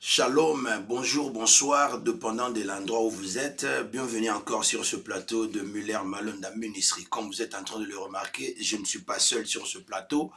Shalom, bonjour, bonsoir, dépendant de l'endroit où vous êtes. Bienvenue encore sur ce plateau de Muller Malonda Ministry. Comme vous êtes en train de le remarquer, je ne suis pas seul sur ce plateau.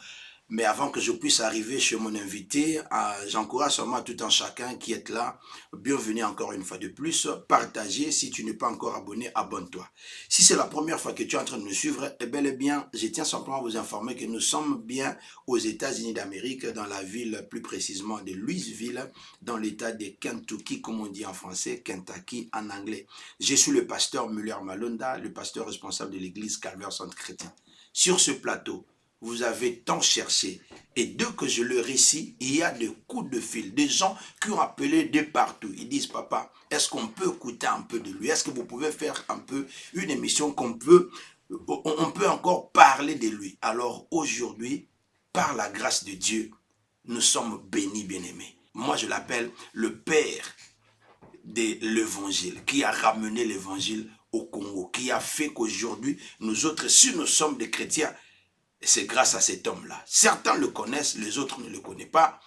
Mais avant que je puisse arriver chez mon invité, j'encourage seulement tout un chacun qui est là. Bienvenue encore une fois de plus. Partagez. Si tu n'es pas encore abonné, abonne-toi. Si c'est la première fois que tu es en train de me suivre, bel et bien, je tiens simplement à vous informer que nous sommes bien aux États-Unis d'Amérique, dans la ville plus précisément de Louisville, dans l'état de Kentucky, comme on dit en français, Kentucky en anglais. Je suis le pasteur Muller Malonda, le pasteur responsable de l'église Calvaire Centre Chrétien. Sur ce plateau, vous avez tant cherché. Et dès que je le récite, il y a des coups de fil, des gens qui ont appelé de partout. Ils disent, papa, est-ce qu'on peut écouter un peu de lui? Est-ce que vous pouvez faire un peu une émission on peut encore parler de lui? Alors aujourd'hui, par la grâce de Dieu, nous sommes bénis, bien-aimés. Moi, je l'appelle le Père de l'évangile, qui a ramené l'évangile au Congo, qui a fait qu'aujourd'hui, nous autres, si nous sommes des chrétiens, c'est grâce à cet homme-là. Certains le connaissent, les autres ne le connaissent pas.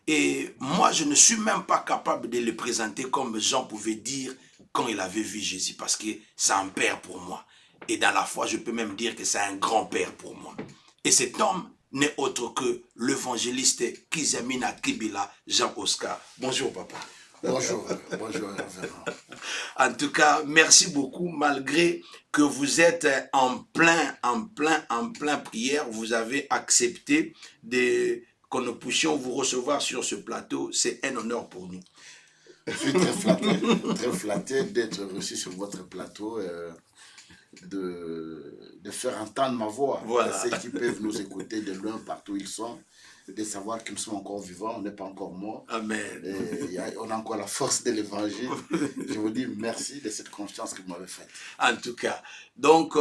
Et moi, je ne suis même pas capable de le présenter comme Jean pouvait dire quand il avait vu Jésus, parce que c'est un père pour moi. Et dans la foi, je peux même dire que c'est un grand-père pour moi. Et cet homme n'est autre que l'évangéliste Kizamina Kibila Jean-Oscar. Bonjour, papa. Bonjour, bonjour, révérend. En tout cas, merci beaucoup, malgré que vous êtes en plein prière, vous avez accepté que nous puissions vous recevoir sur ce plateau. C'est un honneur pour nous. Je suis très flatté d'être reçu sur votre plateau, de faire entendre ma voix. Voilà. Ceux qui peuvent nous écouter de loin, partout où ils sont, de savoir qu'ils sont encore vivants, on n'est pas encore morts. Amen. Et on a encore la force de l'évangile. Je vous dis merci de cette confiance que vous m'avez faite. En tout cas, donc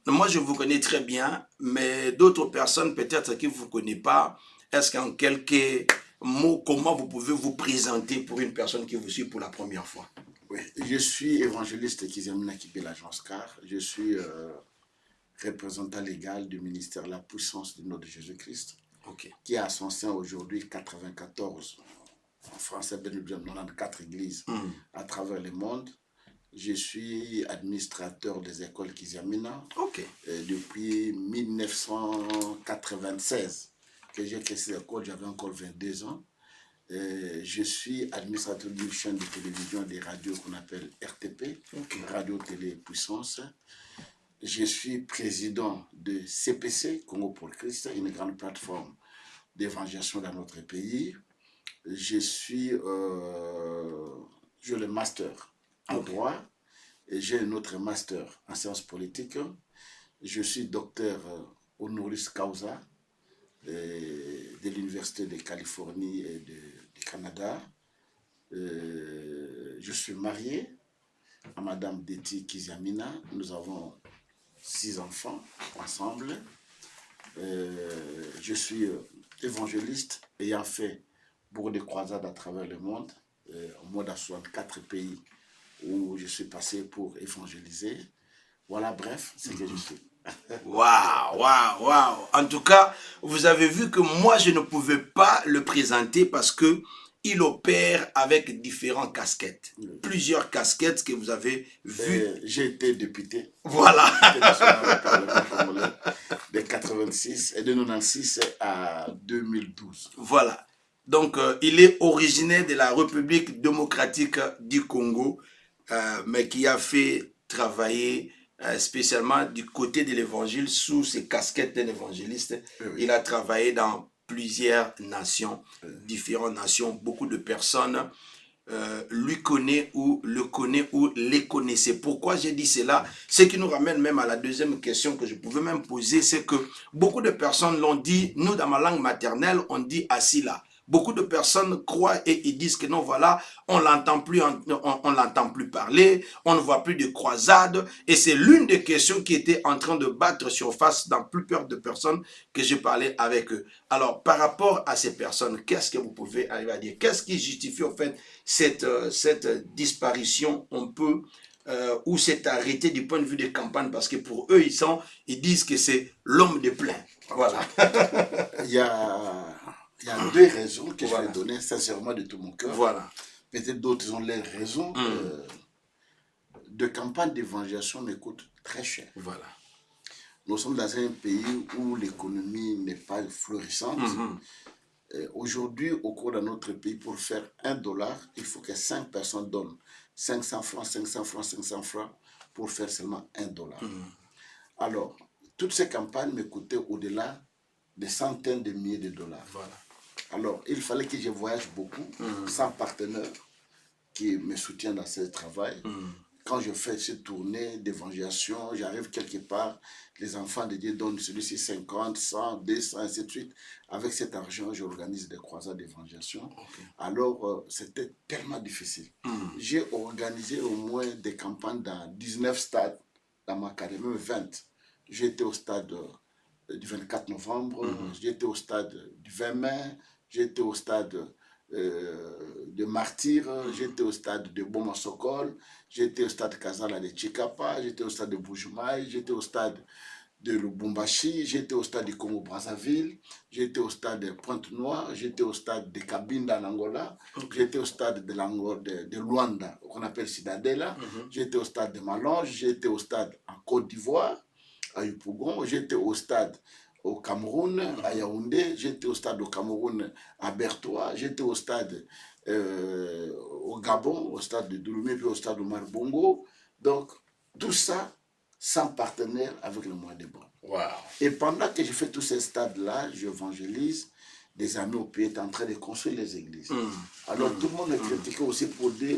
moi je vous connais très bien, mais d'autres personnes peut-être qui ne vous connaissent pas, est-ce qu'en quelques mots, comment vous pouvez vous présenter pour une personne qui vous suit pour la première fois? Oui, je suis évangéliste Kizamina Kibila Jean-Oscar. Je suis représentant légal du ministère de la puissance du nom de Jésus-Christ. Okay. Qui a à son sein aujourd'hui 94, en français, 94 églises à travers le monde. Je suis administrateur des écoles Kizamina depuis 1996 que j'ai créé ces écoles, j'avais encore 22 ans. Je suis administrateur d'une chaîne de télévision et de radio qu'on appelle RTP, Radio Télé Puissance. Je suis président de CPC, Congo pour le Christ, une grande plateforme d'évangélisation dans notre pays. Je suis le master en droit et j'ai un autre master en sciences politiques. Je suis docteur honoris causa de l'Université de Californie et du Canada. Je suis marié à Madame Deti Kizamina. Nous avons 6 enfants ensemble. Je suis évangéliste ayant fait beaucoup de croisades à travers le monde, au moins dans 64 pays où je suis passé pour évangéliser. Voilà, bref, c'est ce que je suis. Waouh. En tout cas, vous avez vu que moi, je ne pouvais pas le présenter parce que il opère avec différentes casquettes. Plusieurs casquettes que vous avez vues. J'ai été député. Voilà. De 86 et de 96 à 2012. Voilà. Donc, il est originaire de la République démocratique du Congo, mais qui a fait travailler spécialement du côté de l'évangile sous ses casquettes d'un évangéliste. Oui. Il a travaillé dans plusieurs nations, différentes nations. Beaucoup de personnes lui connaissent ou le connaissent ou les connaissaient. Pourquoi j'ai dit cela? Ce qui nous ramène même à la deuxième question que je pouvais même poser, c'est que beaucoup de personnes l'ont dit, nous dans ma langue maternelle, on dit assis là. Beaucoup de personnes croient et ils disent que non, voilà, on l'entend plus parler, on ne voit plus de croisades. Et c'est l'une des questions qui était en train de battre surface dans plusieurs de personnes que j'ai parlé avec eux. Alors, par rapport à ces personnes, qu'est-ce que vous pouvez arriver à dire? Qu'est-ce qui justifie au fait cette disparition, on peut, ou cet arrêté du point de vue des campagnes? Parce que pour eux, ils disent que c'est l'homme de plein. Voilà. Il y a Il y a deux raisons que je vais donner sincèrement de tout mon cœur. Voilà. Peut-être d'autres ont leurs raisons. De campagne d'évangélisation me coûte très cher. Voilà. Nous sommes dans un pays où l'économie n'est pas florissante. Aujourd'hui, au cours de notre pays, pour faire $1, il faut que 5 personnes donnent 500 francs, 500 francs, 500 francs pour faire seulement $1. Alors, toutes ces campagnes me coûtaient au-delà des centaines de milliers de dollars. Voilà. Alors, il fallait que je voyage beaucoup, sans partenaire qui me soutient dans ce travail. Quand je fais ces tournées d'évangélisation, j'arrive quelque part, les enfants de Dieu donnent celui-ci 50, 100, 200, ainsi de suite. Avec cet argent, j'organise des croisades d'évangélisation. Alors, c'était tellement difficile. J'ai organisé au moins des campagnes dans 19 stades, dans ma carrière, même 20. J'étais au stade du 24 novembre, j'étais au stade du 20 mai, j'étais au stade de Martyr, j'étais au stade de Boma-Sokol, j'étais au stade Kazala de Chikapa, j'étais au stade de Bujumaï, j'étais au stade de Lubumbashi, j'étais au stade de Congo-Brazzaville, j'étais au stade de Pointe-Noire, j'étais au stade de Cabinda en Angola, j'étais au stade de Luanda, qu'on appelle Cidadela, j'étais au stade de Malonge, j'étais au stade en Côte d'Ivoire, à Yopougon, j'étais au stade au Cameroun, à Yaoundé, j'étais au stade au Cameroun, à Bertois, j'étais au stade au Gabon, au stade de Douloumé, puis au stade de Marbongo. Donc, tout ça sans partenaire avec le moyen de bons. Wow. Et pendant que je fais tous ces stades-là, j'évangélise, des amis au pays étaient en train de construire les églises. Alors, tout le monde me critiquait aussi pour dire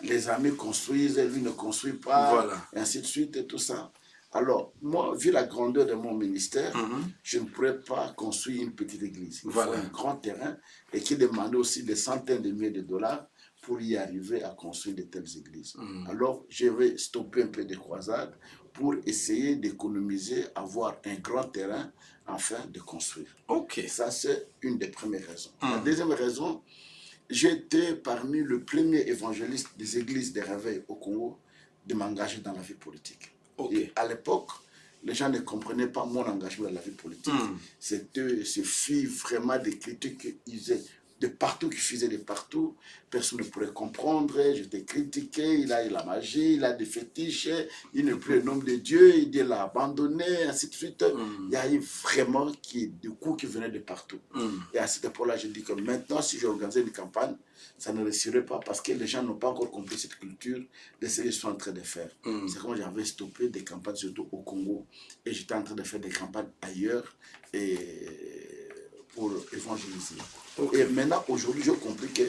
les amis construisent, lui ne construit pas, et ainsi de suite, et tout ça. Alors, moi, vu la grandeur de mon ministère, je ne pourrais pas construire une petite église. Il faut un grand terrain et qui demandait aussi des centaines de milliers de dollars pour y arriver à construire de telles églises. Alors, je vais stopper un peu des croisades pour essayer d'économiser, avoir un grand terrain afin de construire. Ça, c'est une des premières raisons. La deuxième raison, j'étais parmi les premiers évangélistes des églises de réveil au Congo de m'engager dans la vie politique. Et à l'époque, les gens ne comprenaient pas mon engagement dans la vie politique. Ce fut vraiment des critiques qu'ils faisaient de partout, qui faisaient de partout. Personne ne pourrait comprendre. J'étais critiqué. Il a eu la magie, il a des fétiches, il n'est plus un homme de Dieu, il l'a abandonné, ainsi de suite. Il y a eu vraiment des coups qui venaient de partout. Et à cette époque-là, j'ai dit que maintenant, si j'organisais une campagne, ça ne réussirait pas parce que les gens n'ont pas encore compris cette culture de ce qu'ils sont en train de faire. C'est comme j'avais stoppé des campagnes, surtout au Congo, et j'étais en train de faire des campagnes ailleurs pour évangéliser. Et maintenant, aujourd'hui, j'ai compris que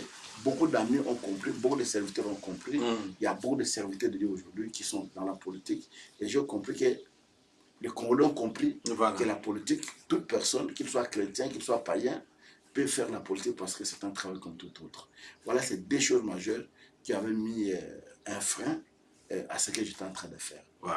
beaucoup d'amis ont compris, beaucoup de serviteurs ont compris. Il y a beaucoup de serviteurs de Dieu aujourd'hui qui sont dans la politique. Et j'ai compris que les Congolais ont compris que la politique, toute personne, qu'il soit chrétien, qu'il soit païen, peut faire la politique parce que c'est un travail comme tout autre. Voilà, c'est deux choses majeures qui avaient mis un frein à ce que j'étais en train de faire. Wow.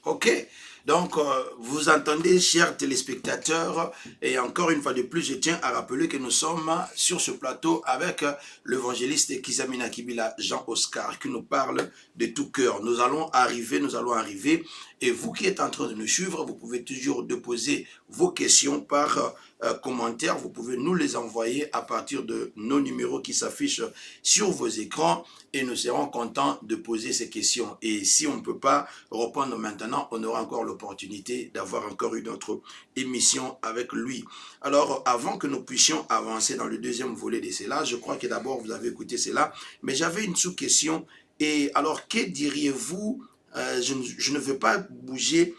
Ok, donc vous entendez, chers téléspectateurs, et encore une fois de plus, je tiens à rappeler que nous sommes sur ce plateau avec l'évangéliste Kizamina Kibila Jean-Oscar qui nous parle de tout cœur. Nous allons arriver, et vous qui êtes en train de nous suivre, vous pouvez toujours déposer vos questions par commentaires, vous pouvez nous les envoyer à partir de nos numéros qui s'affichent sur vos écrans et nous serons contents de poser ces questions. Et si on ne peut pas répondre maintenant, on aura encore l'opportunité d'avoir encore une autre émission avec lui. Alors, avant que nous puissions avancer dans le deuxième volet de cela, je crois que d'abord vous avez écouté cela, mais j'avais une sous-question. Et alors, que diriez-vous, je ne veux pas bouger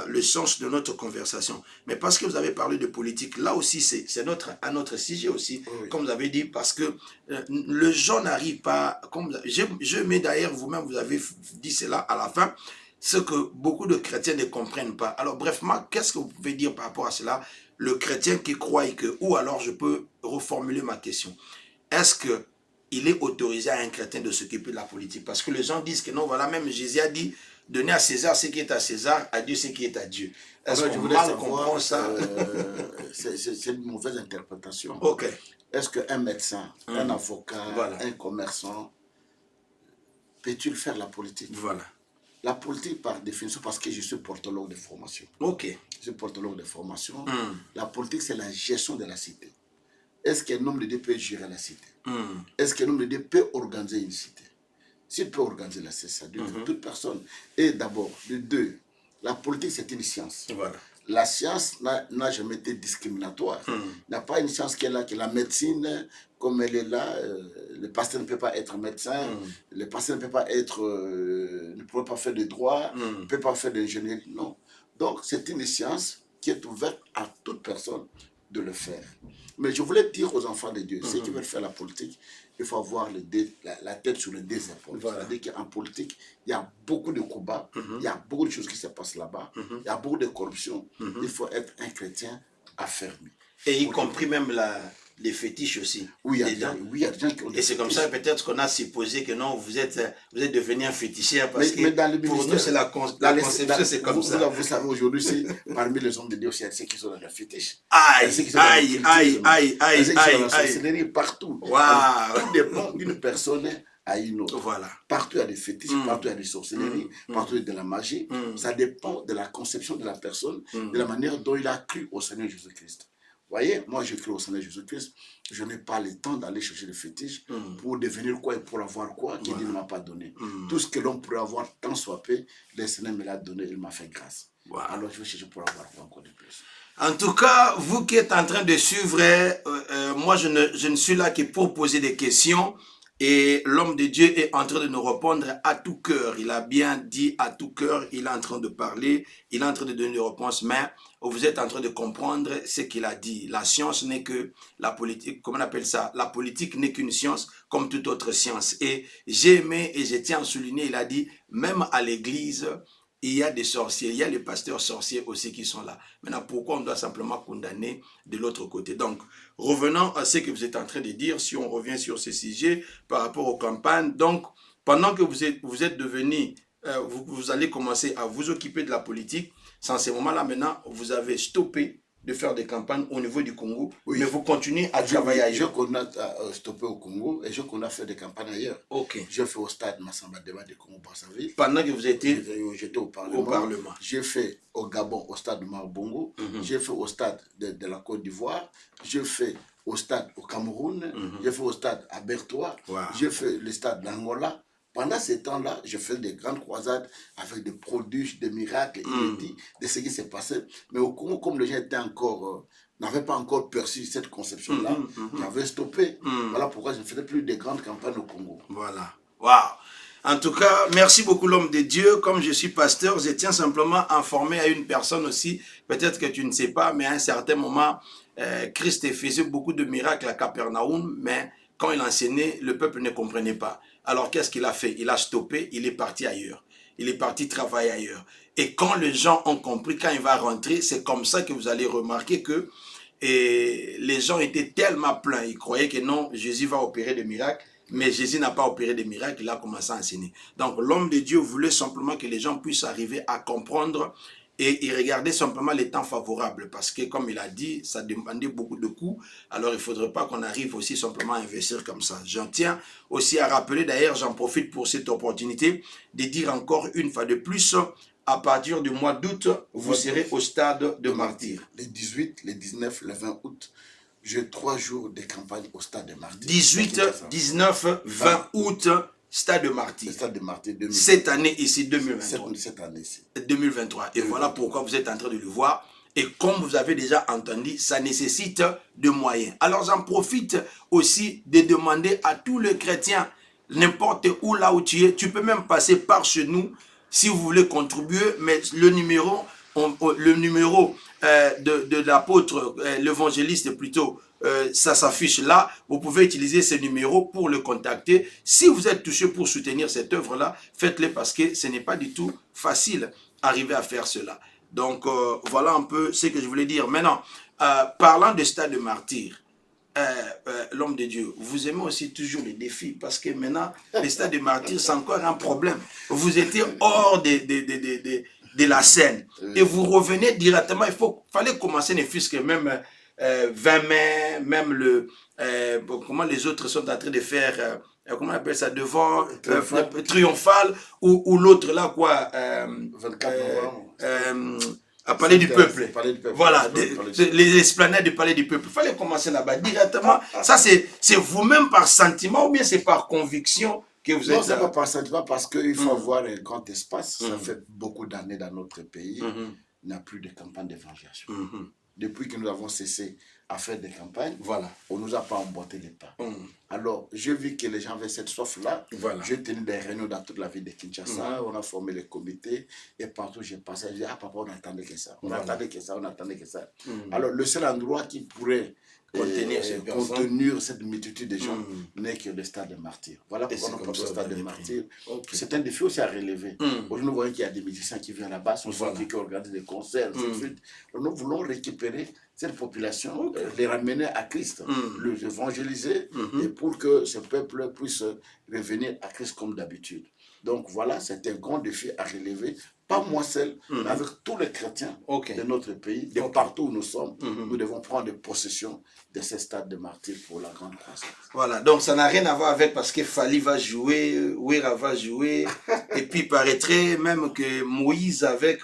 le sens de notre conversation. Mais parce que vous avez parlé de politique, là aussi, c'est un autre sujet aussi, comme vous avez dit, parce que le gens n'arrive pas, comme je mets d'ailleurs, vous-même, vous avez dit cela à la fin, ce que beaucoup de chrétiens ne comprennent pas. Alors, bref, qu'est-ce que vous pouvez dire par rapport à cela, le chrétien qui croit que, ou alors je peux reformuler ma question. Est-ce que il est autorisé à un chrétien de s'occuper de la politique? Parce que les gens disent que non, voilà, même Jésus a dit, donner à César ce qui est à César, à Dieu ce qui est à Dieu. Est-ce qu'on mal comprend ça? C'est une mauvaise interprétation. Ok. Est-ce qu'un médecin, un avocat, un commerçant, peut-il faire la politique? Voilà. La politique, par définition, parce que je suis portologue de formation. Ok. Je suis portologue de formation. La politique, c'est la gestion de la cité. est-ce qu'un homme de Dieu peut gérer la cité? Est-ce qu'un homme de Dieu peut organiser une cité? S'il peut organiser la cité, ça veut dire que toute personne. Et d'abord, de deux, la politique, c'est une science. Voilà. La science n'a jamais été discriminatoire. Il n'y a pas une science qui est là, que la médecine, comme elle est là, le pasteur ne peut pas être médecin, le pasteur ne peut pas être, ne peut pas faire de droit, ne peut pas faire d'ingénierie. Non. Donc, c'est une science qui est ouverte à toute personne de le faire. Mais je voulais dire aux enfants de Dieu, ceux qui veulent faire la politique, il faut avoir la tête sur les deux épaules. Voilà. C'est-à-dire qu'en politique, il y a beaucoup de combats, il y a beaucoup de choses qui se passent là-bas, il y a beaucoup de corruption. Il faut être un chrétien affermi. Et y compris même les fétiches aussi. Oui, il y a des gens qui ont des Et c'est comme ça peut-être qu'on a supposé que non, vous êtes devenu un féticheur parce que pour nous c'est la conception, c'est comme ça. Vous savez aujourd'hui, parmi les hommes de Dieu, il y a ceux qui sont dans la fétiche. Aïe, partout. Wow. Tout dépend d'une personne à une autre. Voilà. Partout il y a des fétiches, partout il y a des sorcelleries, partout il y a de la magie. Ça dépend de la conception de la personne, de la manière dont il a cru au Seigneur Jésus-Christ. Vous voyez, moi je crie au Seigneur Jésus-Christ, je n'ai pas le temps d'aller chercher le fétiche pour devenir quoi et pour avoir quoi qu'il ne m'a pas donné. Tout ce que l'homme pourrait avoir tant soit peu, le Seigneur me l'a donné, il m'a fait grâce. Alors je vais chercher pour avoir quoi encore de plus. En tout cas, vous qui êtes en train de suivre, moi je ne suis là que pour poser des questions. Et l'homme de Dieu est en train de nous répondre à tout cœur. Il a bien dit à tout cœur, il est en train de parler, il est en train de donner des réponses, mais vous êtes en train de comprendre ce qu'il a dit. La science n'est que la politique, comment on appelle ça? La politique n'est qu'une science comme toute autre science. Et j'ai aimé et je tiens à souligner, il a dit, même à l'église, il y a des sorciers, il y a les pasteurs sorciers aussi qui sont là. Maintenant, pourquoi on doit simplement condamner de l'autre côté? Donc, revenons à ce que vous êtes en train de dire, si on revient sur ce sujet par rapport aux campagnes. Donc, pendant que vous êtes devenu, vous allez commencer à vous occuper de la politique, c'est en ce moment-là maintenant, vous avez stoppé de faire des campagnes au niveau du Congo, mais vous continuez à travailler ailleurs. Je connais stoppé au Congo et je connais fait des campagnes ailleurs. Ok. J'ai fait au stade Massamba Deba de Congo-Brazzaville. Pendant que vous étiez j'étais au Parlement. J'ai fait au Gabon, au stade de Marbongo. J'ai fait au stade de la Côte d'Ivoire. J'ai fait au stade au Cameroun. J'ai fait au stade à Bertois. Wow. J'ai fait le stade d'Angola. Pendant ces temps-là, je faisais des grandes croisades avec des prodiges, des miracles inédits de ce qui s'est passé. Mais au Congo, comme les gens étaient encore, n'avaient pas encore perçu cette conception-là, j'avais stoppé. Voilà pourquoi je ne faisais plus de grandes campagnes au Congo. Voilà. Waouh! En tout cas, merci beaucoup l'homme de Dieu. Comme je suis pasteur, je tiens simplement à informer à une personne aussi, peut-être que tu ne sais pas, mais à un certain moment, Christ faisait beaucoup de miracles à Capernaum, mais quand il enseignait, le peuple ne comprenait pas. Alors qu'est-ce qu'il a fait? Il a stoppé, il est parti ailleurs. Il est parti travailler ailleurs. Et quand les gens ont compris, quand il va rentrer, c'est comme ça que vous allez remarquer que les gens étaient tellement pleins. Ils croyaient que non, Jésus va opérer des miracles. Mais Jésus n'a pas opéré des miracles, il a commencé à enseigner. Donc l'homme de Dieu voulait simplement que les gens puissent arriver à comprendre et regarder simplement les temps favorables. Parce que comme il a dit, ça demandait beaucoup de coûts. Alors il ne faudrait pas qu'on arrive aussi simplement à investir comme ça. J'en tiens aussi à rappeler, d'ailleurs j'en profite pour cette opportunité, de dire encore une fois de plus, à partir du mois d'août, vous serez au stade de Martyrs. Les 18, les 19, le 20 août. J'ai 3 jours de campagne au stade de Martyrs. 18, 19, 20 août, stade de Martyrs. Stade de Martyrs 2023. Cette année ici, 2023. Cette année ici. 2023. Et voilà pourquoi vous êtes en train de le voir. Et comme vous avez déjà entendu, ça nécessite de moyens. Alors j'en profite aussi de demander à tous les chrétiens, n'importe où là où tu es, tu peux même passer par chez nous si vous voulez contribuer, mais le numéro de l'apôtre, l'évangéliste plutôt, ça s'affiche là. Vous pouvez utiliser ce numéro pour le contacter. Si vous êtes touché pour soutenir cette œuvre-là, faites-le parce que ce n'est pas du tout facile d'arriver à faire cela. Donc, voilà un peu ce que je voulais dire. Maintenant, parlant de stade de martyr, l'homme de Dieu, vous aimez aussi toujours les défis parce que maintenant, le stade de martyr, c'est encore un problème. Vous étiez hors de la scène et vous revenez directement. Fallait commencer ne fût-ce que même 20 mai, même comment les autres sont en train de faire, comment on appelle ça, devant triomphal ou l'autre là quoi, 24 novembre. À Palais du Peuple. Palais du Peuple. Voilà, les esplanades du Palais du Peuple. Il fallait commencer là-bas directement. Ça, c'est vous-même par sentiment ou bien c'est par conviction que vous êtes... Non, c'est pas par sentiment parce qu'il faut avoir un grand espace. Ça fait beaucoup d'années dans notre pays. Il n'y a plus de campagne d'évangélisation. Depuis que nous avons cessé à faire des campagnes, voilà, on ne nous a pas emboîté les pas. Alors, j'ai vu que les gens avaient cette soif-là. Voilà. J'ai tenu des réunions dans toute la ville de Kinshasa. On a formé les comités. Et partout, j'ai passé. J'ai dit, ah papa, on attendait que ça. On attendait que ça, on attendait que ça. Alors, le seul endroit qui pourrait contenir cette multitude de gens n'est que le stade des martyrs. Voilà pourquoi on porte le stade des martyrs. C'est un défi aussi à relever. Aujourd'hui, nous voyons qu'il y a des musiciens qui viennent là-bas, sont ceux qui organisent des concerts, ainsi de suite. Nous voulons récupérer cette population, les ramener à Christ, les évangéliser, et pour que ce peuple puisse revenir à Christ comme d'habitude. Donc voilà, c'est un grand défi à relever, pas moi seul, mais avec tous les chrétiens de notre pays, de partout où nous sommes. Nous devons prendre possession de ces stades de martyrs pour la grande croissance. Voilà, donc ça n'a rien à voir avec parce que Fali va jouer, Ouera va jouer, et puis il paraîtrait même que Moïse avec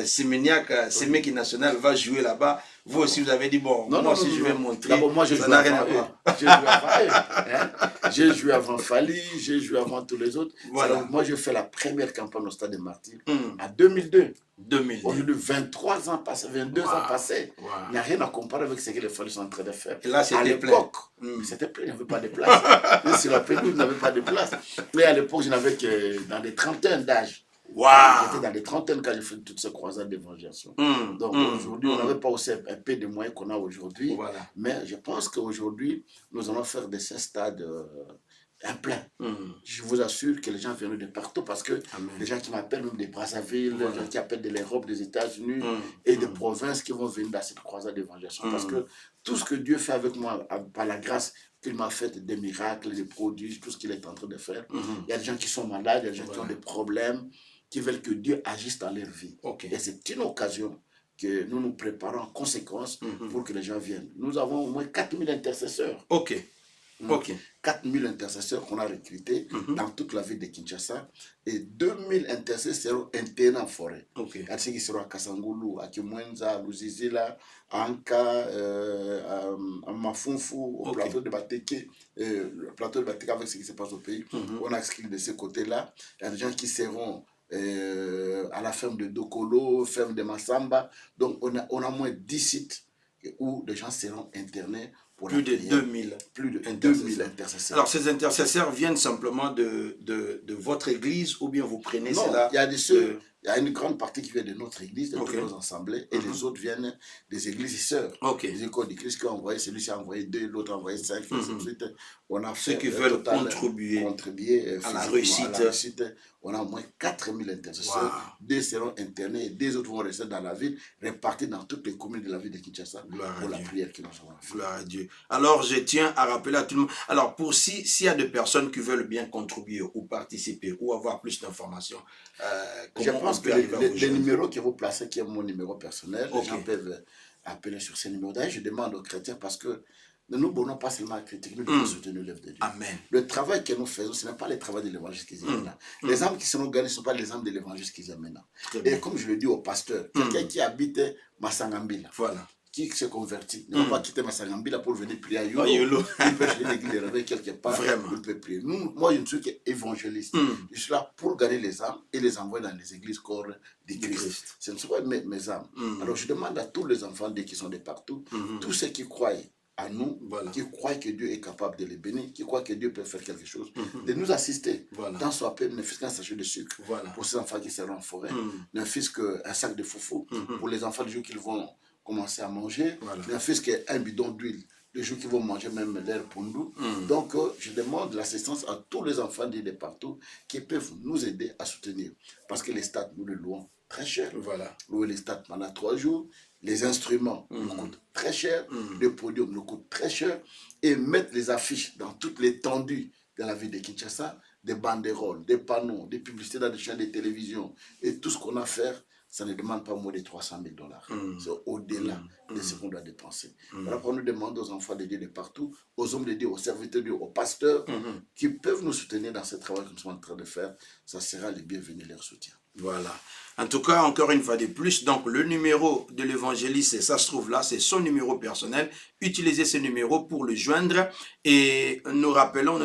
Séméniac, Séméki National va jouer là-bas. Vous aussi, vous avez dit, bon, moi aussi je vais montrer. D'abord, moi, j'ai joué avant. J'ai joué avant Fali, j'ai joué avant tous les autres. Voilà. Moi, j'ai fait la première campagne au Stade des Martyrs en 2002. Aujourd'hui, 23 ans passés, 22 ans passés. Il n'y a rien à comparer avec ce que les Fali sont en train de faire. Et là, à l'époque, c'était plein, il n'y avait pas de place. Sur la pelouse, il n'y avait pas de place. Mais à l'époque, je n'avais que dans les trentaines d'âge. J'étais dans les trentaines quand j'ai fait toutes ces croisades d'évangélisation. Donc aujourd'hui, on n'avait pas aussi un peu de moyens qu'on a aujourd'hui. Mais je pense qu'aujourd'hui, nous allons faire de ces stades un plein. Je vous assure que les gens viennent de partout parce que les gens qui m'appellent même de Brazzaville, les gens qui appellent de l'Europe, des États-Unis et des provinces qui vont venir dans cette croisade d'évangélisation. Parce que tout ce que Dieu fait avec moi, par la grâce qu'il m'a fait, des miracles, des prodiges, tout ce qu'il est en train de faire. Il y a des gens qui sont malades, il y a des gens qui ont des problèmes, qui veulent que Dieu agisse dans leur vie. Et c'est une occasion que nous nous préparons en conséquence pour que les gens viennent. Nous avons au moins 4000 intercesseurs. 4000 intercesseurs qu'on a recrutés dans toute la ville de Kinshasa et 2000 intercesseurs internés en forêt. Il y a ceux qui seront à Kasangulu, à Kimwenza, à Luzizila, à Anka, à Mafunfu, au plateau de Bateke, le plateau de Bateke avec ce qui se passe au pays. On a inscrit de ce côté-là. Il y a des gens qui seront à la ferme de Dokolo, ferme de Massamba. Donc on a moins 10 sites où les gens seront internés. Plus de 2000. Plus de 2000 intercesseurs. Alors ces intercesseurs viennent simplement de votre église ou bien vous prenez cela? Il y a une grande partie qui vient de notre église, de toutes nos assemblées, et les autres viennent des églises sœurs. Les écoles d'église qui ont envoyé, celui-ci a envoyé 2, l'autre a envoyé 5, et ainsi de suite. On a fait ceux qui veulent contribuer à la réussite. On a au moins 4000 intercesseurs. 2 seront internés et 2 autres vont rester dans la ville, répartis dans toutes les communes de la ville de Kinshasa pour la prière que nous avons fait. Gloire à Dieu. Alors, je tiens à rappeler à tout le monde. Alors, pour s'il y a des personnes qui veulent bien contribuer ou participer ou avoir plus d'informations, je pense que les numéros que vous placez, qui est mon numéro personnel, les gens peuvent appeler sur ces numéros. D'ailleurs, je demande aux chrétiens parce que nous ne voulons pas seulement à critiquer, nous devons soutenir l'œuvre de Dieu. Amen. Le travail que nous faisons, ce n'est pas le travail de l'évangile qu'ils aiment maintenant. Les âmes qui seront gagnées ne sont pas les âmes de l'évangile qu'ils aiment maintenant. Et comme je le dis au pasteur, quelqu'un qui habite Massangambila, qui se convertit, ne va pas quitter Massangambila pour venir prier à Yolo. Il peut chercher l'église de réveil quelque part. Vraiment. Il peut prier. Moi, je ne suis qu'évangéliste. Je suis là pour gagner les âmes et les envoyer dans les églises corps du Christ. Ce ne sont pas mes âmes. Alors, je demande à tous les enfants, dès qu'ils sont de partout, tous ceux qui croient à nous, qui croient que Dieu est capable de les bénir, qui croient que Dieu peut faire quelque chose, de nous assister dans son appel, ne fût-ce qu'un sachet de sucre pour ces enfants qui seront en forêt, ne fût-ce qu'un sac de foufou pour les enfants du jour qu'ils vont commencer à manger, ne fût-ce qu'un bidon d'huile le jour qu'ils vont manger même l'air pondu. Donc, je demande l'assistance à tous les enfants de partout qui peuvent nous aider à soutenir. Parce que les stades, nous les louons très cher. Louer les stades pendant 3 jours. Les instruments nous coûtent très cher. Le podium nous coûte très cher. Et mettre les affiches dans toute l'étendue de la ville de Kinshasa, des banderoles, des panneaux, des publicités dans des chaînes de télévision et tout ce qu'on a à faire, ça ne demande pas moins de 300 000 $. C'est au-delà de ce qu'on doit dépenser. Alors, on nous demande aux enfants de Dieu de partout, aux hommes de Dieu, aux serviteurs de Dieu, aux pasteurs, qui peuvent nous soutenir dans ce travail que nous sommes en train de faire. Ça sera le bienvenu, leur soutien. Voilà. En tout cas, encore une fois de plus, donc le numéro de l'évangéliste, ça se trouve là, c'est son numéro personnel. Utilisez ce numéro pour le joindre. Et nous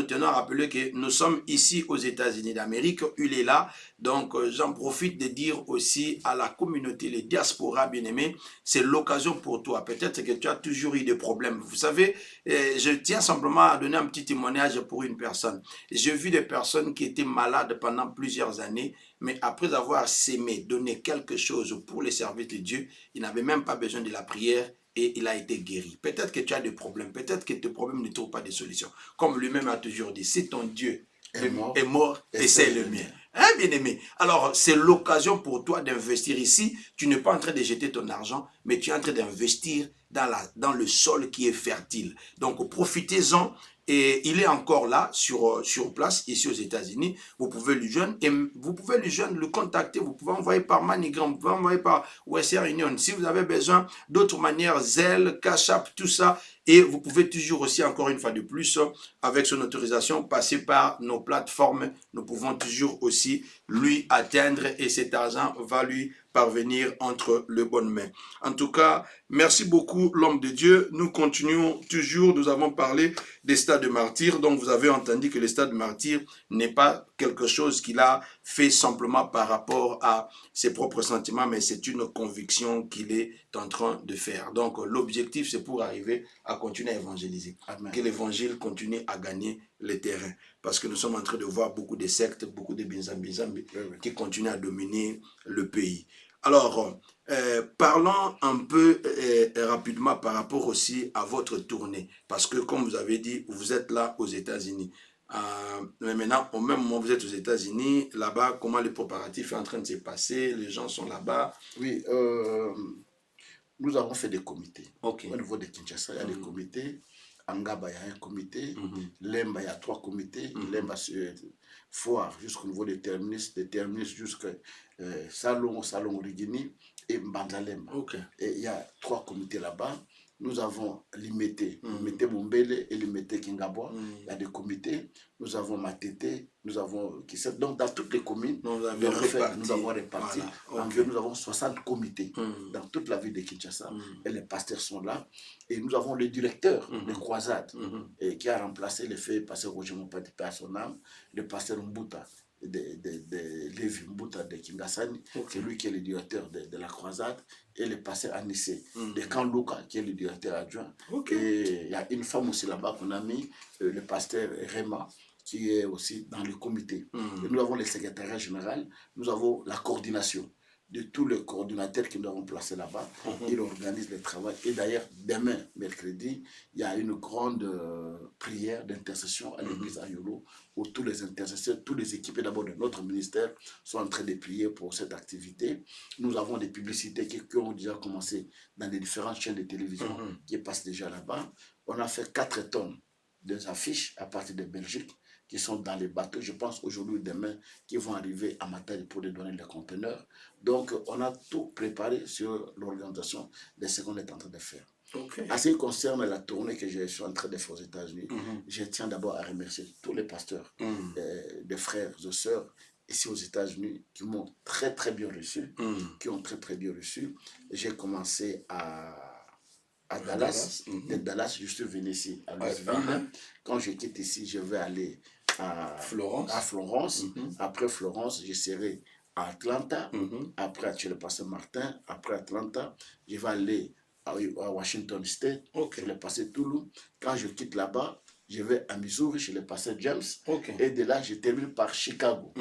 tenons à rappeler que nous sommes ici aux États-Unis d'Amérique. Il est là. Donc, j'en profite de dire aussi à la communauté, les diasporas bien-aimés, c'est l'occasion pour toi. Peut-être que tu as toujours eu des problèmes. Vous savez, je tiens simplement à donner un petit témoignage pour une personne. J'ai vu des personnes qui étaient malades pendant plusieurs années, mais après avoir sémé, donné quelque chose pour les services de Dieu, il n'avait même pas besoin de la prière et il a été guéri. Peut-être que tu as des problèmes, peut-être que tes problèmes ne trouvent pas de solution. Comme lui-même a toujours dit, si ton Dieu est mort et c'est le mien. Hein, bien-aimé? Alors, c'est l'occasion pour toi d'investir ici. Tu n'es pas en train de jeter ton argent, mais tu es en train d'investir dans le sol qui est fertile. Donc, profitez-en. Et il est encore là, sur place, ici aux États-Unis. Vous pouvez lui joindre, et vous pouvez lui joindre, le contacter. Vous pouvez envoyer par MoneyGram, vous pouvez envoyer par Western Union. Si vous avez besoin d'autres manières, Zelle, Cash App, tout ça. Et vous pouvez toujours aussi, encore une fois de plus, avec son autorisation, passer par nos plateformes. Nous pouvons toujours aussi lui atteindre et cet argent va lui parvenir entre les bonnes mains. En tout cas, merci beaucoup l'homme de Dieu. Nous continuons toujours, nous avons parlé des stades de martyr. Donc vous avez entendu que le stade de martyr n'est pas quelque chose qu'il a fait simplement par rapport à ses propres sentiments, mais c'est une conviction qu'il est en train de faire. Donc l'objectif, c'est pour arriver à continuer à évangéliser. Amen. Que l'évangile continue à gagner le terrain. Parce que nous sommes en train de voir beaucoup de sectes, beaucoup de binzambi qui continuent à dominer le pays. Alors, parlons un peu rapidement par rapport aussi à votre tournée. Parce que, comme vous avez dit, vous êtes là aux États-Unis. Mais maintenant, au même moment où vous êtes aux États-Unis, là-bas, comment les préparatifs sont en train de se passer? Les gens sont là-bas? Oui, nous avons fait des comités. Okay. Au niveau de Kinshasa, il y a des comités. Angaba, il y a un comité. Lemba, il y a 3 comités. Lemba, c'est Foire jusqu'au niveau des terminus jusqu'à Salon Rigini et Mbanzalemba. Okay. Et il y a 3 comités là-bas. Nous avons Limete, Limete Bombele et Limete Kingabwa. Il y a des comités. Nous avons Matete, nous avons Kissa. Donc, dans toutes les communes, nous avons réparti. Voilà. Okay. Nous avons 60 comités dans toute la ville de Kinshasa. Et les pasteurs sont là. Et nous avons le directeur des croisades qui a remplacé le fait pasteur Roger Mopati à son âme, le pasteur Mbuta. De Lévi Mbuta de Kingasani, c'est lui qui est le directeur de la croisade, et le pasteur Anissé de Kanluka qui est le directeur adjoint. Et il y a une femme aussi là-bas qu'on a mis, le pasteur Rema, qui est aussi dans le comité. Et nous avons le secrétariat général, nous avons la coordination de tous les coordinateurs que nous avons placés là-bas. Ils organisent le travail. Et d'ailleurs, demain, mercredi, il y a une grande prière d'intercession à l'église à Yolo, où tous les intercesseurs, tous les équipés d'abord de notre ministère sont en train de prier pour cette activité. Nous avons des publicités qui ont déjà commencé dans les différentes chaînes de télévision qui passent déjà là-bas. On a fait 4 tonnes d'affiches à partir de Belgique qui sont dans les bateaux, je pense aujourd'hui ou demain, qui vont arriver à Matadi pour les donner les conteneurs. Donc, on a tout préparé sur l'organisation de ce qu'on est en train de faire. Okay. En ce qui concerne la tournée que je suis en train de faire aux États-Unis, je tiens d'abord à remercier tous les pasteurs, des frères et sœurs ici aux États-Unis qui m'ont très très bien reçu, qui ont très très bien reçu. J'ai commencé à Dallas. De Dallas, je suis venu ici à Louisville. Quand je quitte ici, je vais aller à Florence. Après Florence, je serai à Atlanta. Après, chez le pasteur Martin. Après Atlanta, je vais aller à Washington State. Je vais passer Toulouse. Quand je quitte là-bas, je vais à Missouri chez le pasteur James. Et de là, je termine par Chicago.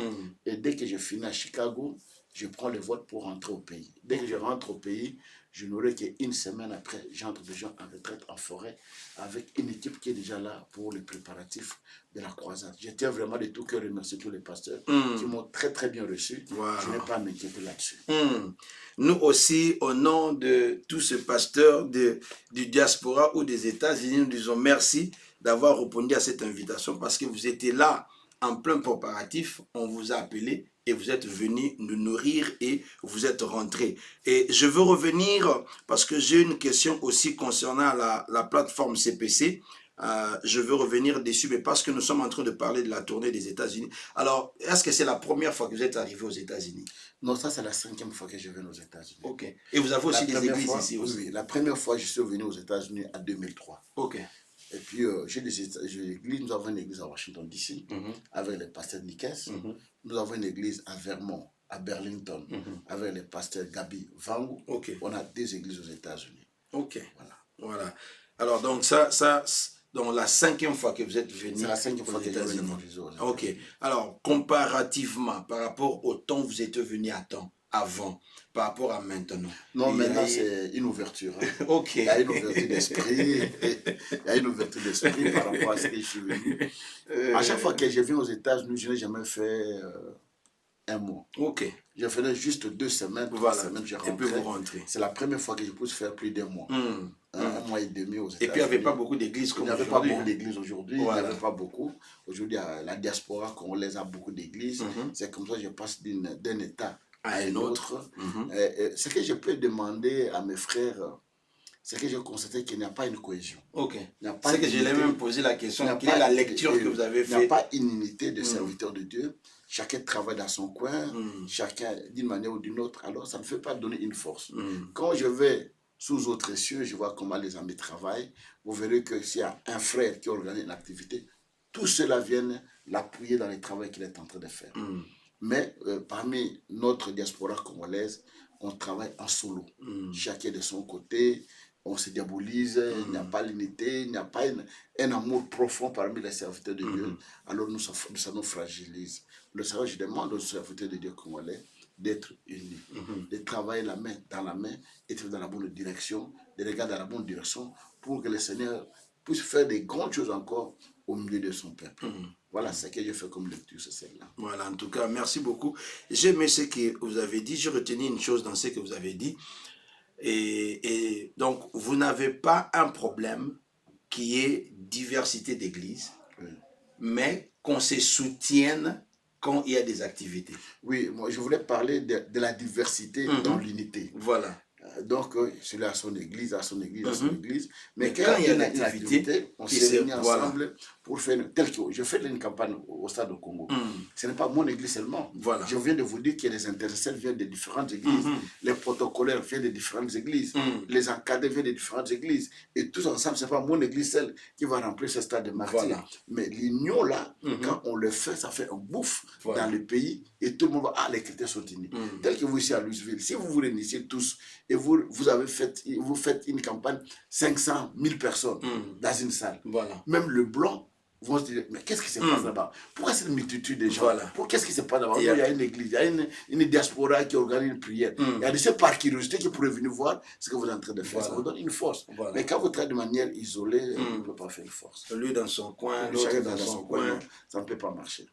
Et dès que je finis à Chicago, je prends le vote pour rentrer au pays. Dès que je rentre au pays, je n'aurai qu'une semaine après, j'entre déjà en retraite en forêt avec une équipe qui est déjà là pour les préparatifs de la croisade. Je tiens vraiment de tout cœur à remercier tous les pasteurs qui m'ont très très bien reçu. Wow. Je n'ai pas à m'inquiéter là-dessus. Nous aussi, au nom de tous ces pasteurs du diaspora ou des États-Unis, nous disons merci d'avoir répondu à cette invitation parce que vous étiez là en plein préparatif, on vous a appelé et vous êtes venu nous nourrir et vous êtes rentré. Et je veux revenir parce que j'ai une question aussi concernant la plateforme CPC. Je veux revenir dessus, mais parce que nous sommes en train de parler de la tournée des États-Unis. Alors, est-ce que c'est la première fois que vous êtes arrivé aux États-Unis? Non, ça c'est la 5e fois que je viens aux États-Unis. Ok. Et vous avez La aussi des première églises fois, ici oui, aussi? oui, la première fois, je suis venu aux États-Unis en 2003. Ok. Et puis, nous avons une église à Washington, D.C., avec le pasteur Nikes. Nous avons une église à Vermont, à Burlington, avec le pasteur Gabi Vangu. Ok. On a 2 églises aux États-Unis. Ok. Voilà. Voilà. Alors, donc, donc la 5e fois que vous êtes venu C'est la 5e aux fois que je États-Unis. viens aux États-Unis. Ok. Alors, comparativement, par rapport au temps où vous êtes venu avant, par rapport à maintenant. Non, maintenant c'est une ouverture. Hein. Ok. Il y a une ouverture d'esprit. Il y a une ouverture d'esprit par rapport à ce que je suis venu. À chaque fois que je viens aux États-Unis, je n'ai jamais fait un mois. Ok. Je faisais juste 2 semaines, 3 semaines, je rentrais. Et puis vous rentrez. C'est la première fois que je peux faire plus d'1 mois. Un mois et demi aux États-Unis. Et puis il n'y avait pas beaucoup d'églises comme aujourd'hui. Il n'y avait pas beaucoup d'églises aujourd'hui. Voilà. Il n'y avait pas beaucoup. Aujourd'hui, la diaspora congolaise a beaucoup d'églises. C'est comme ça que je passe d'un état à un autre. Ce que je peux demander à mes frères, c'est que j'ai constaté qu'il n'y a pas une cohésion. Ok. C'est que je l'ai même posé la question. Quelle est la lecture que vous avez faite? Il n'y a pas une unité de serviteurs de Dieu. Chacun travaille dans son coin, chacun d'une manière ou d'une autre. Alors, ça ne fait pas donner une force. Quand je vais sous autres cieux, je vois comment les amis travaillent. Vous verrez que s'il y a un frère qui organise une activité, tous ceux-là viennent l'appuyer dans le travail qu'il est en train de faire. Mais parmi notre diaspora congolaise, on travaille en solo. Chacun de son côté, on se diabolise, il n'y a pas l'unité, il n'y a pas un amour profond parmi les serviteurs de Dieu. Alors ça nous fragilise. Le Seigneur, je demande aux serviteurs de Dieu congolais d'être unis, de travailler la main dans la main, être dans la bonne direction, de regarder dans la bonne direction pour que le Seigneur puisse faire des grandes choses encore au milieu de son peuple. Voilà ce que je fais comme lecture, c'est celle-là. Voilà, en tout cas, merci beaucoup. J'aimais ce que vous avez dit. Je retenais une chose dans ce que vous avez dit. Et donc, vous n'avez pas un problème qui est diversité d'églises, mais qu'on se soutienne quand il y a des activités. Oui, moi je voulais parler de la diversité dans l'unité. Voilà. Donc, celui à son église, à son église, à son église. Mais quand il y a une activité, on s'est réunis ensemble pour faire, tel que je fais une campagne au stade du Congo. Ce n'est pas mon église seulement. Voilà. Je viens de vous dire que les intéressés viennent de différentes églises. Les protocolaires viennent de différentes églises. Les encadrés viennent de différentes églises. Et tous ensemble, ce n'est pas mon église seule qui va remplir ce stade de martyrs. Voilà. Mais l'union là, quand on le fait, ça fait un bouffe dans le pays et tout le monde va, les chrétiens sont unis. Tel que vous ici à Louisville, si vous vous réunissez tous et vous faites une campagne 500 000 personnes dans une salle. Voilà. Même le blanc vont se dire, mais qu'est-ce qui se passe là-bas? Pourquoi cette multitude de gens? Qu'est-ce qui se passe là-bas? Il y a une église, il y a une diaspora qui organise une prière. Il y a des gens par curiosité qui pourraient venir voir ce que vous êtes en train de faire. Ça vous donne une force. Mais quand vous travaillez de manière isolée, on ne peut pas faire une force. Lui dans son coin, l'autre dans son coin, ça ne peut pas marcher.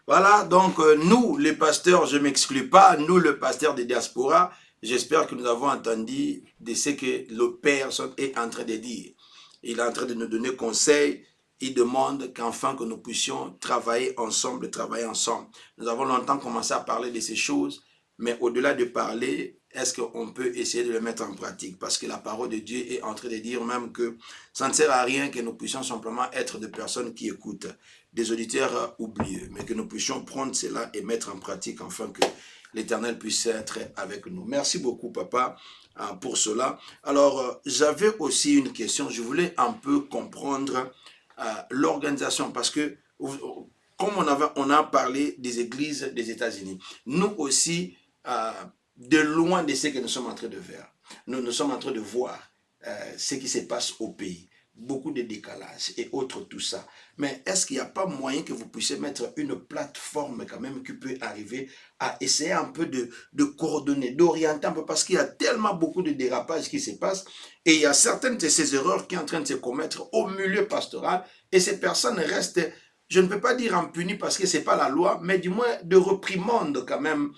Voilà, donc nous, les pasteurs, je ne m'exclus pas, nous, le pasteur des diasporas, j'espère que nous avons entendu de ce que le Père est en train de dire. Il est en train de nous donner conseil. Il demande qu'enfin que nous puissions travailler ensemble. Nous avons longtemps commencé à parler de ces choses, mais au-delà de parler, est-ce qu'on peut essayer de le mettre en pratique? Parce que la parole de Dieu est en train de dire même que ça ne sert à rien que nous puissions simplement être des personnes qui écoutent, des auditeurs oublieux, mais que nous puissions prendre cela et mettre en pratique afin que l'Éternel puisse être avec nous. Merci beaucoup, papa, pour cela. Alors, j'avais aussi une question. Je voulais un peu comprendre l'organisation, parce que comme on a parlé des églises des États-Unis, nous aussi, de loin de ce que nous sommes en train de faire, nous sommes en train de voir ce qui se passe au pays. Beaucoup de décalage et autres, tout ça. Mais est-ce qu'il n'y a pas moyen que vous puissiez mettre une plateforme quand même qui peut arriver à essayer un peu de coordonner, d'orienter un peu, parce qu'il y a tellement beaucoup de dérapages qui se passent et il y a certaines de ces erreurs qui sont en train de se commettre au milieu pastoral et ces personnes restent, je ne peux pas dire impunies parce que ce n'est pas la loi, mais du moins de reprimande quand même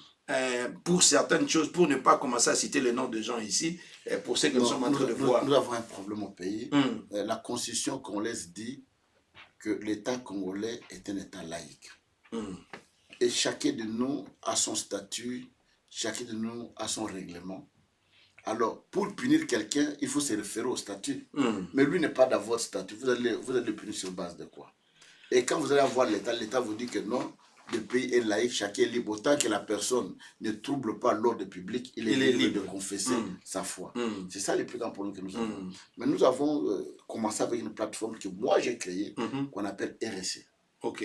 pour certaines choses, pour ne pas commencer à citer le nom de gens ici, pour ce que nous sommes en train de voir. Nous avons un problème au pays. La constitution congolaise dit que l'État congolais est un État laïque. Et chacun de nous a son statut, chacun de nous a son règlement. Alors, pour punir quelqu'un, il faut se référer au statut. Mm. Mais lui n'est pas dans votre statut. Vous allez le punir sur base de quoi? Et quand vous allez avoir l'État vous dit que non, le pays est laïque, chacun est libre. Autant que la personne ne trouble pas l'ordre public, il est libre de confesser sa foi. C'est ça le plus grand problème que nous avons. Mais nous avons commencé avec une plateforme que moi j'ai créée, qu'on appelle RSC.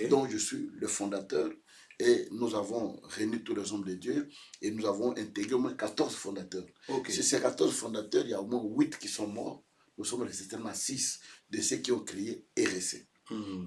dont je suis le fondateur. Et nous avons réuni tous les hommes de Dieu et nous avons intégré au moins 14 fondateurs. Sur ces 14 fondateurs, il y a au moins 8 qui sont morts. Nous sommes restés seulement 6 de ceux qui ont créé RSC.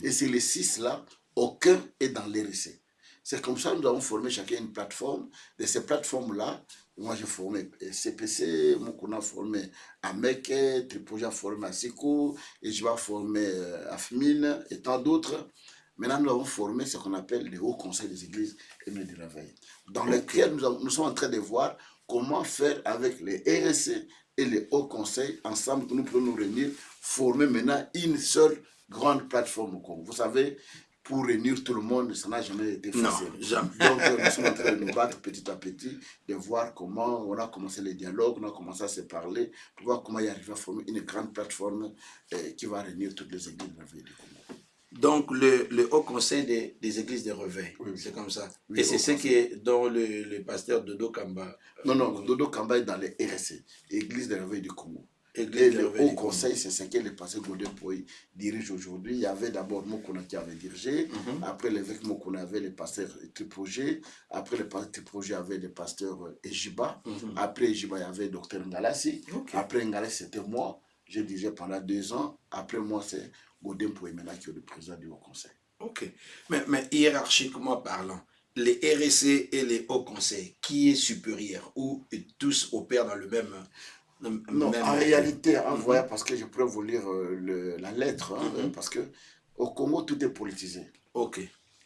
Et sur les 6-là, aucun est dans l'RSC. C'est comme ça que nous avons formé chacun une plateforme. De ces plateformes-là, moi j'ai formé CPC, Mokuna a formé Ameke, Tripoja a formé Asiko, et je vais former Afmine et tant d'autres. Maintenant, nous avons formé ce qu'on appelle les hauts conseils des églises et de réveil, dans lesquels nous sommes en train de voir comment faire avec les RSC et les hauts conseils ensemble, que nous pouvons nous réunir, former maintenant une seule grande plateforme au Congo. Vous savez, pour réunir tout le monde, ça n'a jamais été facile. Non, jamais. Donc, nous sommes en train de nous battre petit à petit, de voir comment on a commencé les dialogues, on a commencé à se parler, pour voir comment y arriver à former une grande plateforme qui va réunir toutes les églises de réveil du Congo. Donc, le Haut Conseil des Églises de Réveil, c'est comme ça. Oui, et c'est ce qui est dans le pasteur Dodo Kamba. Non, Dodo Kamba est dans les RSC, Église de Réveil du Congo. Et le Haut Conseil, c'est ce que le pasteur Godin Poy dirige aujourd'hui. Il y avait d'abord Mokuna qui avait dirigé, après l'évêque Mokuna avait le pasteur Tripoje, après le pasteur Tripoje avait le pasteur Ejiba, après Ejiba il y avait docteur Ngalassi, après Ngalassi c'était moi, j'ai dirigé pendant 2 ans, après moi c'est Godin Poy maintenant qui est le président du Haut Conseil. Ok, mais hiérarchiquement parlant, les RSC et les Hauts Conseils, qui est supérieur ou tous opèrent dans le même... Non, en réalité, voyez, parce que je pourrais vous lire la lettre, parce que au Congo, tout est politisé.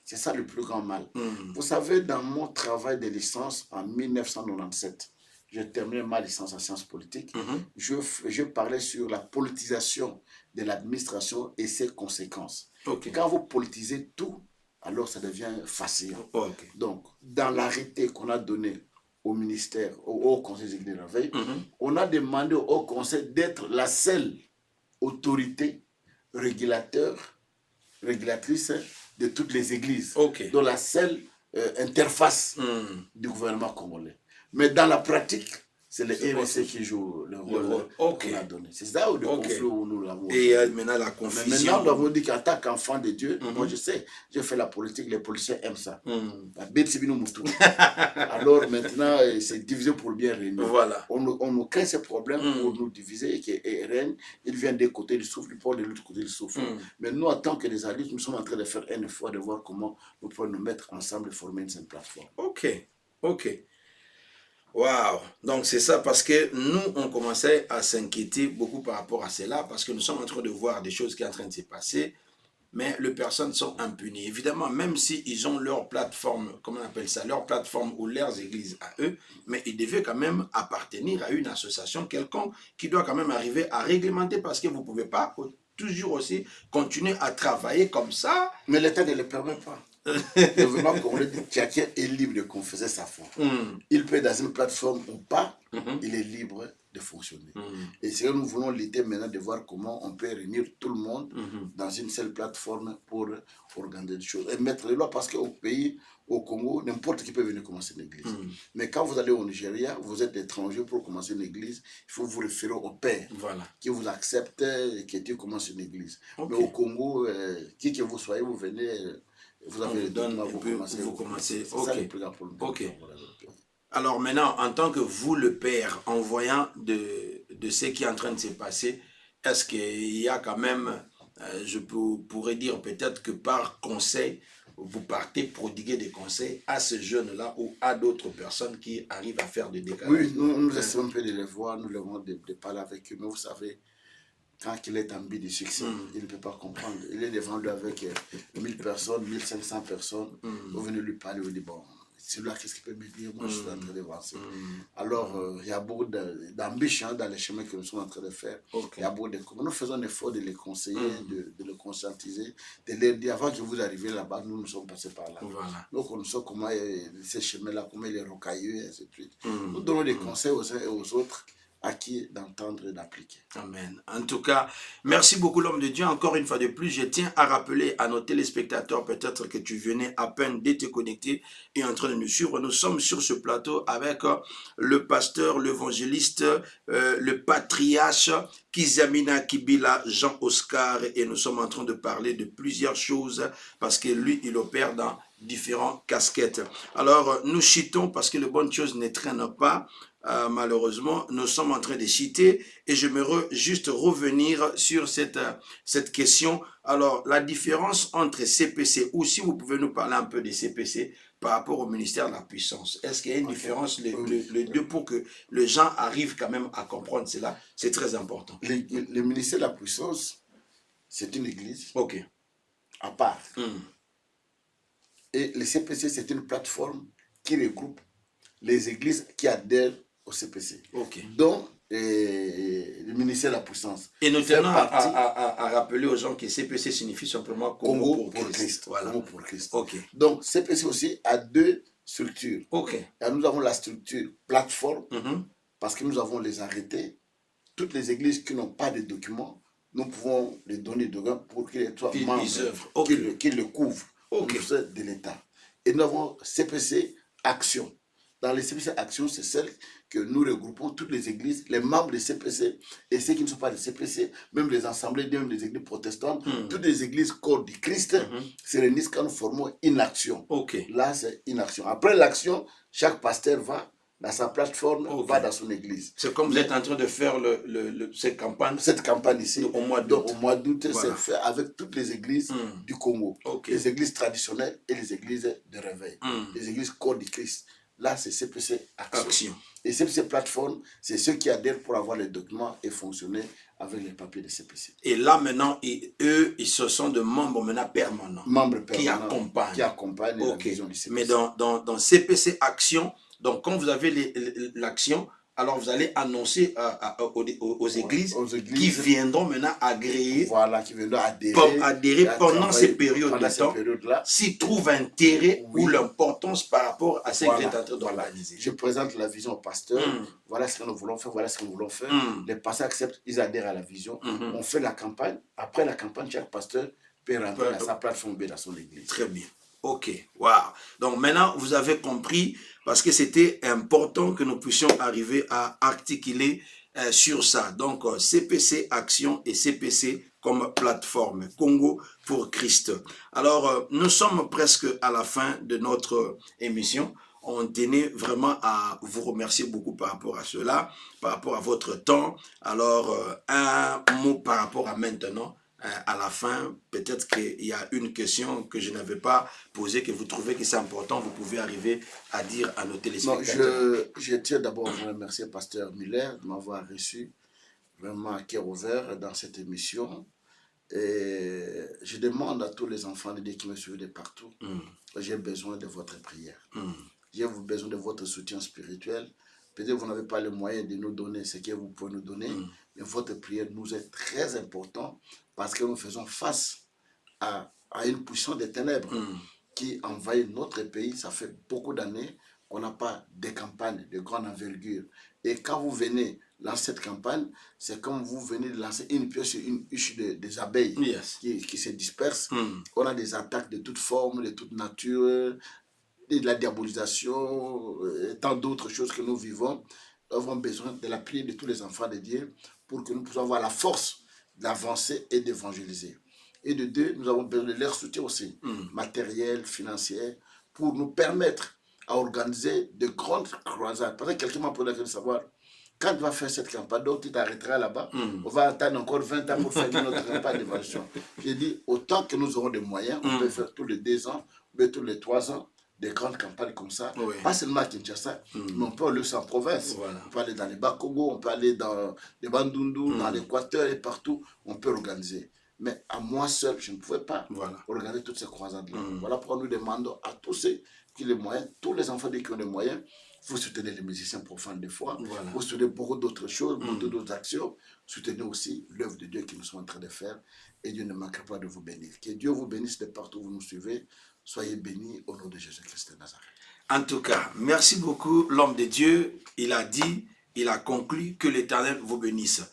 C'est ça le plus grand mal. Vous savez, dans mon travail de licence en 1997, j'ai terminé ma licence en sciences politiques, je parlais sur la politisation de l'administration et ses conséquences. Quand vous politisez tout, alors ça devient facile. Donc, dans l'arrêté qu'on a donné au ministère, au Haut Conseil des Églises de Réveil, on a demandé au Haut Conseil d'être la seule autorité régulatrice de toutes les églises, donc la seule interface du gouvernement congolais. Mais dans la pratique, c'est les RSC qui jouent le rôle qu'on a donné. C'est ça le conflit où nous l'avons. Et maintenant la confusion. Mais maintenant, nous avons dit qu'en tant qu'enfant de Dieu, moi je sais, j'ai fait la politique, les policiers aiment ça. Alors maintenant, c'est divisé pour bien régner. On nous crée ces problèmes pour nous diviser et règne. Ils viennent des côtés du souffle, ils parlent de l'autre côté du souffle. Mais nous, en tant que des adultes, nous sommes en train de faire un effort de voir comment nous pouvons nous mettre ensemble et former une seule plateforme. Ok. Waouh! Donc c'est ça, parce que nous, on commençait à s'inquiéter beaucoup par rapport à cela, parce que nous sommes en train de voir des choses qui sont en train de se passer, mais les personnes sont impunies. Évidemment, même s'ils ont leur plateforme, comment on appelle ça, leur plateforme ou leurs églises à eux, mais ils devaient quand même appartenir à une association quelconque qui doit quand même arriver à réglementer, parce que vous ne pouvez pas toujours aussi continuer à travailler comme ça. Mais l'État ne le permet pas. Le gouvernement congolais dit que chacun est libre de confesser sa foi. Il peut être dans une plateforme ou pas, il est libre de fonctionner. Et c'est que nous voulons lutter maintenant de voir comment on peut réunir tout le monde dans une seule plateforme pour organiser des choses et mettre les lois, parce qu'au pays, au Congo, n'importe qui peut venir commencer une église. Mais quand vous allez au Nigeria, vous êtes étranger pour commencer une église, il faut vous référer au père qui vous accepte et qui commence une église. Mais au Congo, qui que vous soyez, vous venez... Vous avez les dons, vous commencez. C'est ça le plus grand problème. Alors maintenant, en tant que vous, le père, en voyant de ce qui est en train de se passer, est-ce qu'il y a quand même, je pourrais dire peut-être que par conseil, vous partez prodiguer des conseils à ce jeune-là ou à d'autres personnes qui arrivent à faire des décalages? Oui, nous essayons un peu de les voir, nous devons de parler avec eux, mais vous savez, quand il est en but de succès, il ne peut pas comprendre. Il est devant lui avec 1000 personnes, 1500 personnes. Vous venez lui parler, vous dites, bon, celui-là, qu'est-ce qu'il peut me dire? Moi, je suis en train de voir ça. Alors, il y a beaucoup d'ambition dans les chemins que nous sommes en train de faire. Il y a beaucoup de... Nous faisons l'effort de les conseiller, de les conscientiser, de leur dire, avant que vous arriviez là-bas, nous sommes passés par là. Donc, on sait comment ces chemins-là, comment ils les rocailleux, et ainsi de suite. Nous donnons des conseils aux uns et aux autres. à qui d'entendre et d'appliquer. Amen. En tout cas, merci beaucoup l'homme de Dieu. Encore une fois de plus, je tiens à rappeler à nos téléspectateurs, peut-être que tu venais à peine de te connecter et en train de nous suivre. Nous sommes sur ce plateau avec le pasteur, l'évangéliste, le patriarche Kizamina Kibila Jean-Oscar, et nous sommes en train de parler de plusieurs choses parce que lui, il opère dans différentes casquettes. Alors, nous chitons parce que les bonnes choses ne traînent pas. Malheureusement, nous sommes en train de citer et j'aimerais juste revenir sur cette question. Alors, la différence entre CPC, ou si vous pouvez nous parler un peu des CPC par rapport au ministère de la Puissance. Est-ce qu'il y a une différence, les deux, pour que les gens arrivent quand même à comprendre cela? C'est très important. Le ministère de la Puissance, c'est une église à part. Et le CPC, c'est une plateforme qui regroupe les églises qui adhèrent au CPC. Donc, le ministère de la Puissance. Et nous tenons à rappeler aux gens que CPC signifie simplement Congo pour Christ. Voilà. Congo pour Christ. Okay. Donc, CPC aussi a deux structures. Et nous avons la structure plateforme, parce que nous avons les arrêtés. Toutes les églises qui n'ont pas de documents, nous pouvons les donner de documents pour qu'ils soient membres, qu'ils le couvrent de l'État. Et nous avons CPC Action. Dans les CPC Action, c'est celle que nous regroupons toutes les églises, les membres des CPC et ceux qui ne sont pas des CPC, même les assemblées, même les églises protestantes, toutes les églises corps du Christ se réunissent quand nous formons une action. Là, c'est une action. Après l'action, chaque pasteur va dans sa plateforme, va dans son église. C'est comme vous êtes en train de faire cette campagne. Cette campagne ici, au mois d'août. Au mois d'août, c'est fait avec toutes les églises du Congo. Les églises traditionnelles et les églises de réveil. Les églises corps du Christ. Là, c'est CPC Action. Et CPC Plateforme, c'est ceux qui adhèrent pour avoir les documents et fonctionner avec les papiers de CPC. Et là, maintenant, eux, ils se sont de membres maintenant permanents. Membres permanents. Qui accompagnent la vision du CPC. Mais dans CPC Action, donc quand vous avez l'action, alors vous allez annoncer aux églises qui viendront maintenant agréer, qui viendront adhérer pendant ces périodes de temps, s'ils trouvent intérêt ou l'importance par rapport à ce que vous êtes en train d'organiser. Je présente la vision au pasteur, voilà ce que nous voulons faire, voilà ce que nous voulons faire. Les pasteurs acceptent, ils adhèrent à la vision. On fait la campagne. Après la campagne, chaque pasteur peut rentrer dans sa plateforme, dans son église. Très bien. Ok, wow. Donc maintenant, vous avez compris, parce que c'était important que nous puissions arriver à articuler sur ça. Donc, CPC Action et CPC comme plateforme, Congo pour Christ. Alors, nous sommes presque à la fin de notre émission. On tenait vraiment à vous remercier beaucoup par rapport à cela, par rapport à votre temps. Alors, un mot par rapport à maintenant. À la fin, peut-être qu'il y a une question que je n'avais pas posée, que vous trouvez que c'est important, vous pouvez arriver à dire à nos téléspectateurs. Je tiens d'abord à vous remercier, Pasteur Muller, de m'avoir reçu vraiment à cœur ouvert dans cette émission. Et je demande à tous les enfants de Dieu qui me suivent de partout, j'ai besoin de votre prière. J'ai besoin de votre soutien spirituel. Peut-être que vous n'avez pas le moyen de nous donner ce que vous pouvez nous donner, mais votre prière nous est très importante parce que nous faisons face à une puissance des ténèbres qui envahit notre pays. Ça fait beaucoup d'années qu'on n'a pas de campagne de grande envergure. Et quand vous venez lancer cette campagne, c'est comme vous venez de lancer une pioche sur une huche des abeilles qui se dispersent. On a des attaques de toutes formes, de toute nature, de la diabolisation, tant d'autres choses que nous vivons. Nous avons besoin de la prière de tous les enfants de Dieu pour que nous puissions avoir la force d'avancer et d'évangéliser. Et de deux, nous avons besoin de leur soutien aussi, matériel, financier, pour nous permettre à organiser de grandes croisades. Parce que quelqu'un m'a posé la question de savoir, quand tu vas faire cette campagne, donc tu t'arrêteras là-bas, on va attendre encore 20 ans pour faire une autre campagne d'évaluation. J'ai dit, autant que nous aurons des moyens, on peut faire tous les 2 ans, mais tous les 3 ans, des grandes campagnes comme ça, pas seulement à Kinshasa, mais on peut aller en province. On peut aller dans les Bas-Congo, on peut aller dans les Bandundu, dans l'Équateur et partout, on peut organiser. Mais à moi seul, je ne pouvais pas organiser toutes ces croisades-là. Voilà pourquoi nous demandons à tous ceux qui ont les moyens, tous les enfants qui ont les moyens, vous soutenez les musiciens profanes des fois, vous soutenez beaucoup d'autres choses, beaucoup d'autres actions, soutenez aussi l'œuvre de Dieu que nous sommes en train de faire et Dieu ne manquera pas de vous bénir. Que Dieu vous bénisse de partout où vous nous suivez. Soyez bénis au nom de Jésus-Christ de Nazareth. En tout cas, merci beaucoup l'homme de Dieu. Il a dit, il a conclu que l'Éternel vous bénisse.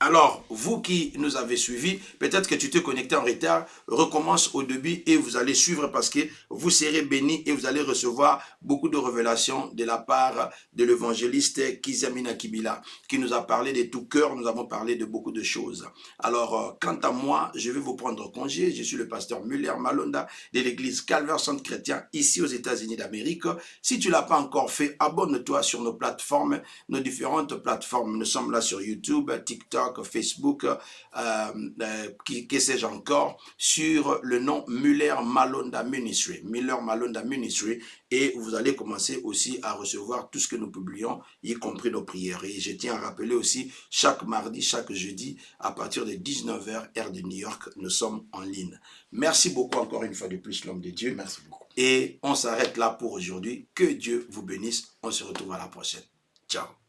Alors, vous qui nous avez suivis, peut-être que tu t'es connecté en retard, recommence au début et vous allez suivre parce que vous serez bénis et vous allez recevoir beaucoup de révélations de la part de l'évangéliste Kizamina Kibila qui nous a parlé de tout cœur, nous avons parlé de beaucoup de choses. Alors, quant à moi, je vais vous prendre congé. Je suis le pasteur Muller Malonda de l'église Calvaire Centre Chrétien ici aux États-Unis d'Amérique. Si tu ne l'as pas encore fait, abonne-toi sur nos plateformes, nos différentes plateformes. Nous sommes là sur YouTube, TikTok, Facebook, que sais-je encore, sur le nom Muller Malonda Ministry. Muller Malonda Ministry. Et vous allez commencer aussi à recevoir tout ce que nous publions, y compris nos prières. Et je tiens à rappeler aussi, chaque mardi, chaque jeudi, à partir de 19h, heure de New York, nous sommes en ligne. Merci beaucoup encore une fois de plus, l'homme de Dieu. Merci beaucoup. Et on s'arrête là pour aujourd'hui. Que Dieu vous bénisse. On se retrouve à la prochaine. Ciao.